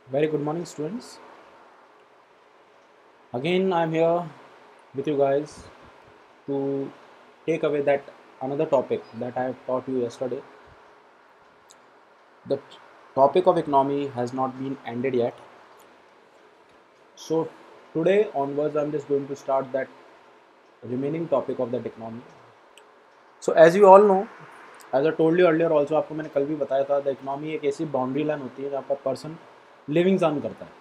Very good morning, students. Again, I'm here with you guys to take away that another topic that I taught you yesterday. The topic of economy has not been ended yet. So, today onwards, I'm just going to start that remaining topic of that economy. So, as you all know, as I told you earlier also, आपको मैंने कल भी बताया था, the economy एक ऐसी boundary line होती है जहाँ पर पर्सन लिविंग अर्न करता है,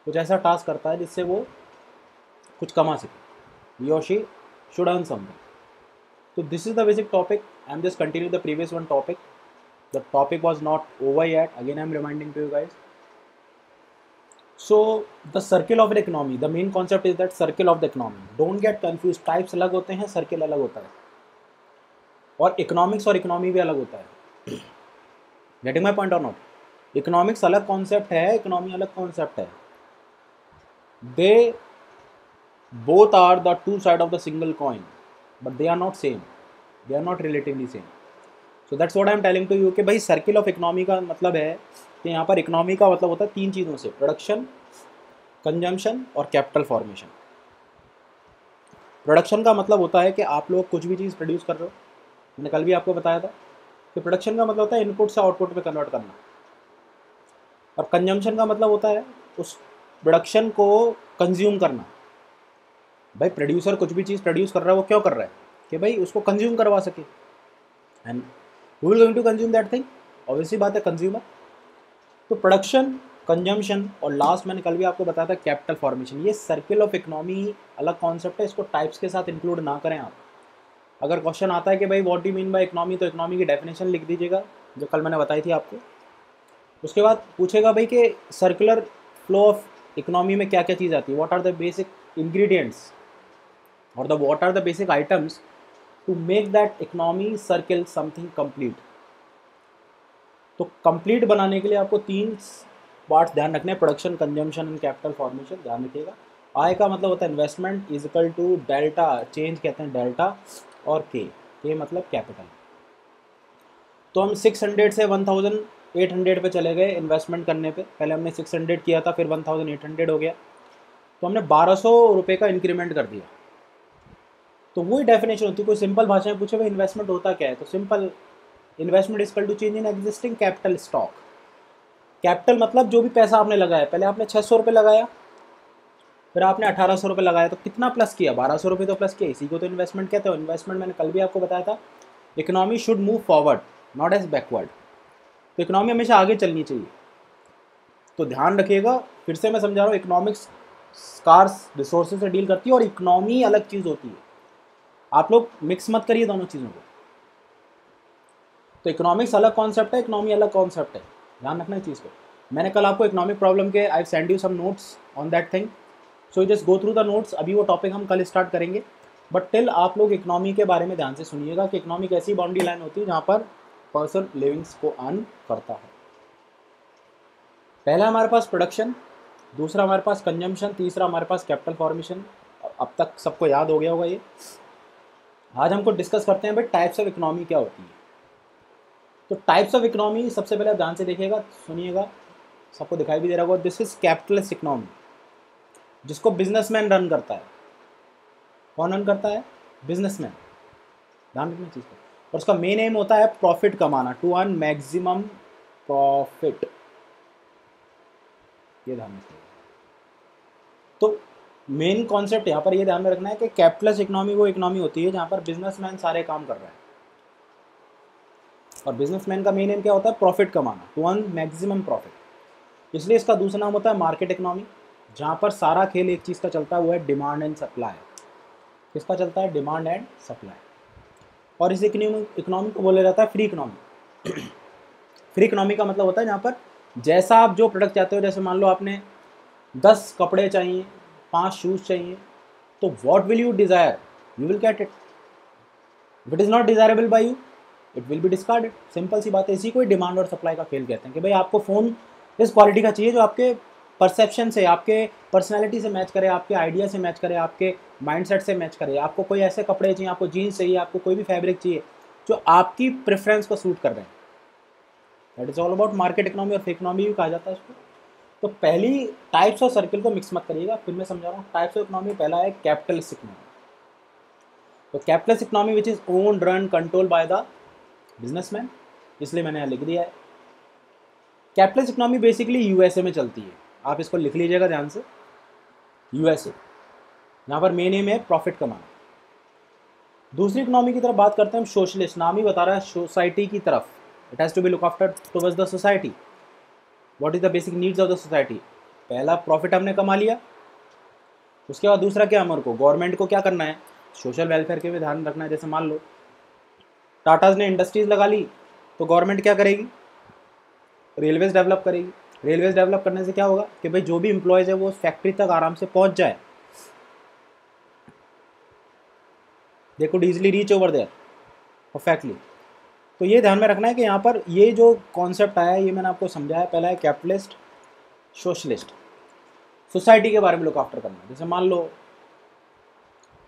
कुछ ऐसा टास्क करता है जिससे वो कुछ कमा सके, he or she should earn something. So this is the basic topic. I'm just continuing the previous one topic. The topic was not over yet. Again, I'm reminding to you guys. So the circle of the economy. The main concept is that circle of the economy. Don't get confused. Types अलग होते हैं, circle अलग होता है, और economics और economy भी अलग होता है. Getting my point or not? Economics अलग concept है, economy अलग concept है. They both are the two side of the single coin, but they are not same. They are not relatively same. So that's what I am telling to you कि भाई circle of economy का मतलब है कि यहाँ पर economy का मतलब होता है तीन चीज़ों से: प्रोडक्शन, कंजम्पशन और कैपिटल फॉर्मेशन. प्रोडक्शन का मतलब होता है कि आप लोग कुछ भी चीज़ प्रोड्यूस कर रहे हो. मैंने कल भी आपको बताया था कि प्रोडक्शन का मतलब होता है इनपुट से आउटपुट में कन्वर्ट करना, और कंजम्पशन का मतलब होता है उस प्रोडक्शन को कंज्यूम करना. भाई प्रोड्यूसर कुछ भी चीज़ प्रोड्यूस कर रहा है, वो क्यों कर रहा है? कि भाई उसको कंज्यूम करवा सके. And who will going to consume that thing? Obviously बात है, कंज्यूमर. तो प्रोडक्शन, कंजम्पशन और लास्ट मैंने कल भी आपको बताया था कैपिटल फॉर्मेशन. ये सर्किल ऑफ इकोनॉमी अलग कॉन्सेप्ट है, इसको टाइप्स के साथ इंक्लूड ना करें आप. अगर क्वेश्चन आता है कि भाई what do mean by economy, तो इकोनॉमी की डेफिनेशन लिख दीजिएगा जो कल मैंने बताई थी आपको. उसके बाद पूछेगा भाई कि सर्कुलर फ्लो ऑफ इकोनॉमी में क्या क्या चीज़ आती है, what are the basic ingredients और the what are the basic items to make that economy circle something complete. तो कंप्लीट बनाने के लिए आपको तीन पार्ट्स ध्यान रखने हैं: production, consumption and capital formation. ध्यान रखिएगा. आय का मतलब होता है investment is equal to delta, change कहते हैं डेल्टा, और के मतलब कैपिटल. तो हम 600 से 1800 पे चले गए इन्वेस्टमेंट करने पे. पहले हमने 600 किया था, फिर 1800 हो गया, तो हमने 1200 रुपये का इंक्रीमेंट कर दिया. तो वही डेफिनेशन होती है. कोई सिंपल भाषा में पूछे भाई इन्वेस्टमेंट होता क्या है, तो simple, investment is equal to change in existing capital stock. Capital मतलब जो भी पैसा आपने लगाया, पहले आपने 600 रुपये लगाया, फिर आपने 1800 रुपये लगाया, तो कितना प्लस किया? 1200 रुपये तो प्लस किया. इसी को तो इन्वेस्टमेंट कहते हो. इन्वेस्टमेंट मैंने कल भी आपको बताया था, economy should move forward not as backward. तो इकोनॉमी हमेशा आगे चलनी चाहिए. तो ध्यान रखिएगा, फिर से मैं समझा रहा हूँ, इकोनॉमिक्स स्कार्स रिसोर्सेज से डील करती है और इकोनॉमी अलग चीज़ होती है. आप लोग मिक्स मत करिए दोनों चीज़ों को. तो इकोनॉमिक्स अलग कॉन्सेप्ट है, इकोनॉमी अलग कॉन्सेप्ट है. ध्यान रखना इस चीज़ को. मैंने कल आपको इकोनॉमिक प्रॉब्लम के I send you some notes on that thing, so just go through the notes. अभी वो टॉपिक हम कल स्टार्ट करेंगे, बट टिल आप लोग इकोनॉमी के बारे में ध्यान से सुनिएगा कि इकोनॉमिक ऐसी बाउंड्री लाइन होती है जहाँ पर पर्सन लिविंग्स को अर्न करता है. पहला हमारे पास प्रोडक्शन, दूसरा हमारे पास कंजम्पशन, तीसरा हमारे पास कैपिटल फॉर्मेशन. अब तक सबको याद हो गया होगा ये. आज हमको डिस्कस करते हैं भाई टाइप्स ऑफ इकोनॉमी क्या होती है. तो टाइप्स ऑफ इकोनॉमी सबसे पहले आप ध्यान से देखिएगा, सुनिएगा, सबको दिखाई भी दे रहा होगा. दिस इज कैपिटलिस्ट इकोनॉमी, जिसको बिजनेसमैन रन करता है. कौन रन करता है? बिजनेसमैन. ध्यान रखना चीज़ को. और उसका मेन एम होता है प्रॉफिट कमाना, टू अर्न मैक्सिमम प्रॉफिट. ये ध्यान रखिएगा. तो मेन कॉन्सेप्ट यहाँ पर ये ध्यान में रखना है कि कैपिटलिस्ट इकोनॉमी वो इकोनॉमी होती है जहाँ पर बिजनेसमैन सारे काम कर रहा है, और बिजनेसमैन का मेन एम क्या होता है? प्रॉफिट कमाना, टू अर्न मैक्सिमम प्रॉफिट. इसलिए इसका दूसरा नाम होता है मार्केट इकोनॉमी, जहाँ पर सारा खेल एक चीज़ का चलता है, वो है डिमांड एंड सप्लाई. किसका चलता है? Demand and supply. और इस इकोनॉमी को बोला जाता है फ्री इकोनॉमी. फ्री इकोनॉमी का मतलब होता है जहाँ पर जैसा आप जो प्रोडक्ट चाहते हो, जैसे मान लो आपने 10 कपड़े चाहिए, 5 शूज़ चाहिए, तो what will you desire, you will get it. If it is not desirable by you, it will be discarded. Simple सी बात है. इसी को ही डिमांड और सप्लाई का खेल कहते हैं कि भाई आपको फ़ोन इस क्वालिटी का चाहिए जो आपके परसेप्शन से, आपके पर्सनैलिटी से मैच करे, आपके आइडिया से मैच करे, आपके माइंडसेट से मैच करे. आपको कोई ऐसे कपड़े चाहिए, आपको जीन्स चाहिए, आपको कोई भी फैब्रिक चाहिए जो आपकी प्रेफरेंस को सूट कर रहे हैं. That is all about market economy, और इकोनॉमी भी कहा जाता है इसको. तो पहली टाइप्स ऑफ सर्किल को मिक्स मत करिएगा, फिर मैं समझा रहा हूँ। टाइप्स ऑफ इकोनॉमी, पहला है कैपिटलिस्ट इकोनॉमी। तो capitalist economy which is own run control by the businessman, इसलिए मैंने यहाँ लिख दिया है। कैपिटलिस्ट इकोनॉमी बेसिकली यूएसए में चलती है, आप इसको लिख लीजिएगा ध्यान से, यूएसए। यहाँ पर मेन एम है प्रॉफिट कमाना। दूसरी इकोनॉमी की तरफ बात करते हैं हम, सोशलिस्ट। नाम ही बता रहा है सोसाइटी की तरफ, it has to be look after towards the society. What is the basic needs of the society. पहला प्रॉफिट हमने कमा लिया, उसके बाद दूसरा क्या, हमारे को गवर्नमेंट को क्या करना है, सोशल वेलफेयर के भी ध्यान रखना है। जैसे मान लो टाटाज ने इंडस्ट्रीज लगा ली, तो गवर्नमेंट क्या करेगी, रेलवेज डेवलप करेगी। रेलवेज डेवलप करने से क्या होगा कि भाई जो भी एम्प्लॉयज़ है वो फैक्ट्री तक आराम से पहुंच जाए, they could easily reach over there perfectly. तो ये ध्यान में रखना है कि यहाँ पर ये जो कॉन्सेप्ट आया है ये मैंने आपको समझाया। पहला है कैपिटलिस्ट, सोशलिस्ट। सोसाइटी के बारे में लुक आफ्टर करना। जैसे मान लो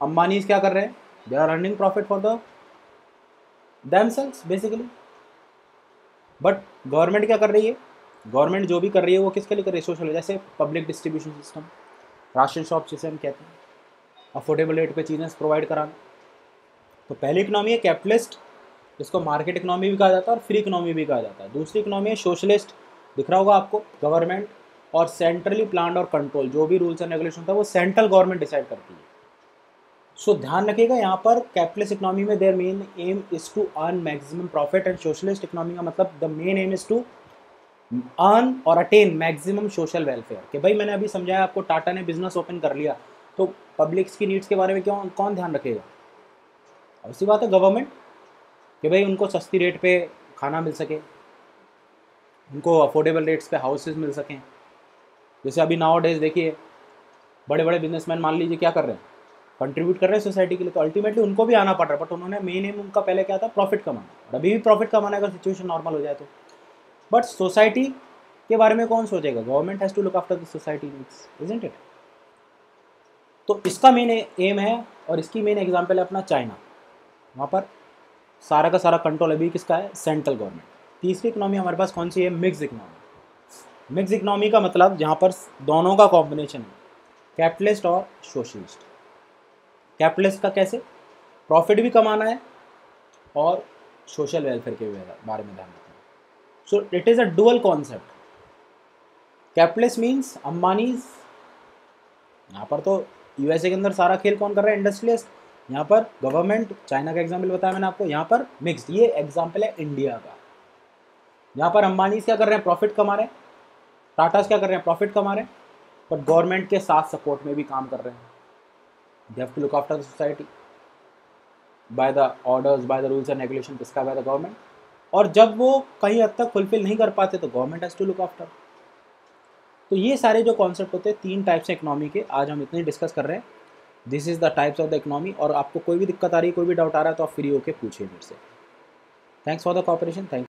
अंबानीज क्या कर रहे हैं, they are earning profit for the themselves basically. But government क्या कर रही है, गवर्नमेंट जो भी कर रही है वो किसके लिए कर रही है, सोशल। जैसे public distribution system, ration shop जिसे हम कहते हैं, अफोर्डेबल रेट पे चीज़ें प्रोवाइड कराना। तो पहली इकोनॉमी है कैपिटलिस्ट, इसको मार्केट इकोनॉमी भी कहा जाता है और फ्री इकोनॉमी भी कहा जाता है। दूसरी इकोनॉमी है सोशलिस्ट, दिख रहा होगा आपको, गवर्नमेंट और सेंट्रली प्लान्ड और कंट्रोल, जो भी रूल्स एंड रेगुलेशन होता है वो सेंट्रल गवर्नमेंट डिसाइड करती है। सो ध्यान रखिएगा यहाँ पर कैपिटलिस्ट इकोनॉमी में their main aim is to earn maximum profit, and socialist economy का मतलब the main aim is to earn और अटेन मैक्सिमम सोशल वेलफेयर। कि भाई मैंने अभी समझाया आपको, टाटा ने बिजनेस ओपन कर लिया तो पब्लिक्स की नीड्स के बारे में कौन ध्यान रखेगा, और उसी बात है गवर्नमेंट, कि भाई उनको सस्ती रेट पे खाना मिल सके, उनको अफोर्डेबल रेट्स पे हाउसेज मिल सकें। जैसे अभी नाउ डेज देखिए बड़े बड़े बिजनेसमैन मान लीजिए क्या कर रहे हैं, कंट्रीब्यूट कर रहे हैं सोसाइटी के लिए, तो अल्टीमेटली उनको भी आना पड़ रहा है, बट उन्होंने मेन एम उनका पहले क्या था, प्रॉफिट कमाना, और अभी भी प्रॉफिट कमाना अगर सिचुएशन नॉर्मल हो जाए तो। बट सोसाइटी के बारे में कौन सोचेगा, government has to look after the society needs, isn't it. तो इसका मेन एम है, और इसकी मेन एग्जाम्पल है अपना चाइना। वहाँ पर सारा का सारा कंट्रोल अभी किसका है, सेंट्रल गवर्नमेंट। तीसरी इकोनॉमी हमारे पास कौन सी है, मिक्स इकोनॉमी। मिक्स इकोनॉमी का मतलब जहाँ पर दोनों का कॉम्बिनेशन है, कैपिटलिस्ट और सोशलिस्ट। कैपिटलिस्ट का कैसे, प्रॉफिट भी कमाना है और सोशल वेलफेयर के बारे में ध्यान रखना है। So it is a dual concept. Capitalist means Ambanis, यहाँ पर तो यूएसए के अंदर सारा खेल कौन कर रहा है, इंडस्ट्रियलिस्ट। यहाँ पर गवर्नमेंट, चाइना का एग्जाम्पल बताया मैंने आपको, यहाँ पर मिक्स्ड। ये एग्जाम्पल है इंडिया का। यहाँ पर अंबानीज क्या कर रहे हैं, प्रॉफिट कमा रहे हैं, टाटास क्या कर रहे हैं, प्रॉफिट कमा रहे हैं, बट गवर्नमेंट के साथ सपोर्ट में भी काम कर रहे हैं। They have to look after the society by the orders, by the rules and regulation, किसका, बाय द गवर्नमेंट। और जब वो कहीं हद तक फुलफिल नहीं कर पाते तो government has to look after. तो ये सारे जो कॉन्सेप्ट होते हैं, 3 टाइप्स हैं इकोनॉमी के, आज हम इतने डिस्कस कर रहे हैं। This is the types of the economy. और आपको कोई भी दिक्कत आ रही है, कोई भी डाउट आ रहा है तो आप फ्री होकर पूछिए मेरे से। Thanks for the cooperation. Thank